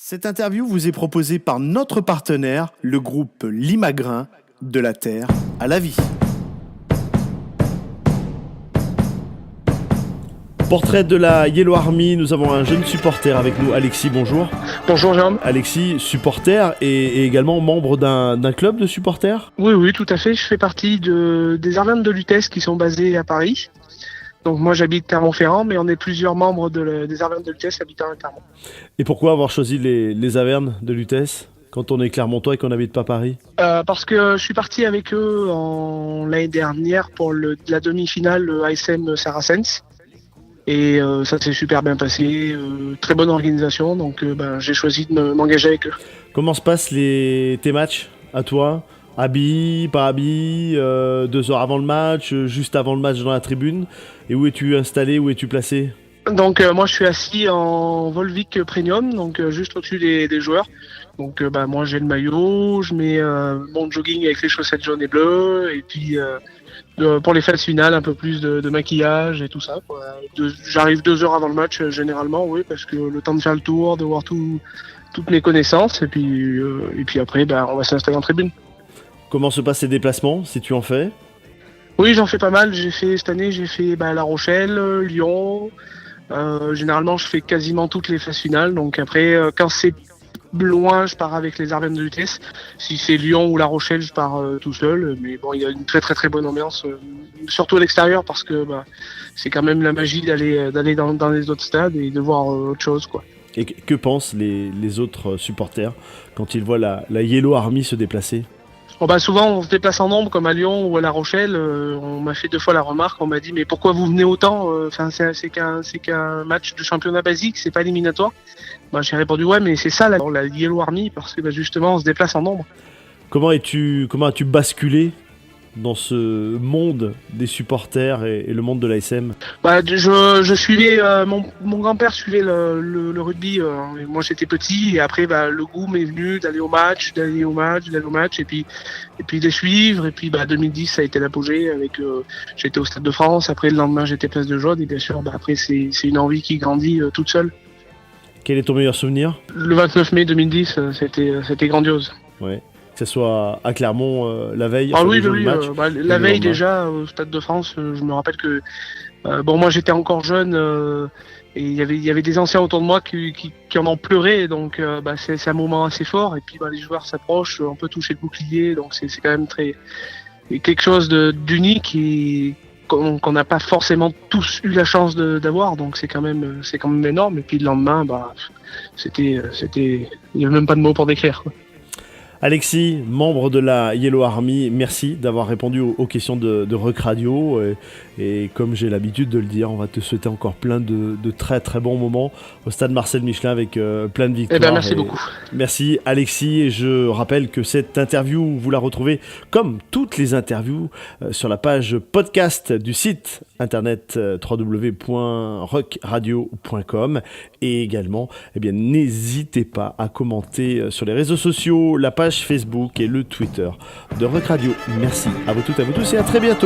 Cette interview vous est proposée par notre partenaire, le groupe Limagrin, de la terre à la vie. Portrait de la Yellow Army, nous avons un jeune supporter avec nous. Alexis, bonjour. Bonjour Jean. Alexis, supporter et également membre d'un club de supporters ? Oui, tout à fait. Je fais partie des Arvernes de Lutèce qui sont basés à Paris. Donc moi j'habite Clermont-Ferrand, mais on est plusieurs membres des Arvernes de Lutèce habitant à Clermont. Et pourquoi avoir choisi les Avernes de Lutèce quand on est Clermontois et qu'on n'habite pas Paris ? Parce que je suis parti avec eux l'année dernière pour la demi-finale ASM Saracens. Et ça s'est super bien passé, très bonne organisation, donc j'ai choisi de m'engager avec eux. Comment se passent tes matchs à toi ? Habillé, pas habillé, 2 heures avant le match, juste avant le match dans la tribune. Et où es-tu installé, où es-tu placé ? Donc moi je suis assis en Volvic Premium, donc juste au-dessus des joueurs. Donc moi j'ai le maillot, je mets mon jogging avec les chaussettes jaunes et bleues, et puis pour les phases finales un peu plus de maquillage et tout ça, quoi. J'arrive 2 heures avant le match généralement, oui, parce que le temps de faire le tour, de voir toutes mes connaissances, et puis après on va s'installer en tribune. Comment se passent ces déplacements, si tu en fais ? Oui, j'en fais pas mal. Cette année, j'ai fait La Rochelle, Lyon. Généralement, je fais quasiment toutes les phases finales. Donc après, quand c'est loin, je pars avec les Arvernes de Lutèce. Si c'est Lyon ou La Rochelle, je pars tout seul. Mais bon, il y a une très très très bonne ambiance, surtout à l'extérieur, parce que c'est quand même la magie d'aller dans les autres stades et de voir autre chose, quoi. Et que pensent les autres supporters quand ils voient la Yellow Army se déplacer ? Souvent on se déplace en nombre comme à Lyon ou à La Rochelle. On m'a fait 2 fois la remarque, on m'a dit mais pourquoi vous venez autant ? C'est qu'un match de championnat basique, c'est pas éliminatoire. J'ai répondu ouais, mais c'est ça la Yellow Army, parce que justement on se déplace en nombre. Comment as-tu basculé dans ce monde des supporters et le monde de l'ASM ? Je suivais mon grand-père suivait le rugby, et moi j'étais petit, et après le goût m'est venu d'aller au match et puis de suivre, et puis 2010 ça a été l'apogée avec j'étais au Stade de France, après le lendemain j'étais place de Jaune, et bien sûr après c'est une envie qui grandit toute seule. Quel est ton meilleur souvenir ? Le 29 mai 2010, c'était grandiose. Ouais. Que ce soit à Clermont la veille. Ah oui, la veille déjà au Stade de France, je me rappelle que moi j'étais encore jeune, et il y avait des anciens autour de moi qui en ont pleuré, donc c'est un moment assez fort, et puis les joueurs s'approchent, on peut toucher le bouclier, donc c'est quand même quelque chose d'unique et qu'on n'a pas forcément tous eu la chance d'avoir, donc c'est quand même énorme. Et puis le lendemain, il y avait même pas de mots pour décrire, quoi. Alexis, membre de la Yellow Army, merci d'avoir répondu aux questions de Rock Radio. Et comme j'ai l'habitude de le dire, on va te souhaiter encore plein de très très bons moments au stade Marcel Michelin avec plein de victoires. Merci beaucoup. Merci Alexis. Et je rappelle que cette interview, vous la retrouvez comme toutes les interviews sur la page podcast du site internet www.rockradio.com. Et également, n'hésitez pas à commenter sur les réseaux sociaux, la page Facebook et le Twitter de Rock Radio. Merci à vous toutes, à vous tous et à très bientôt.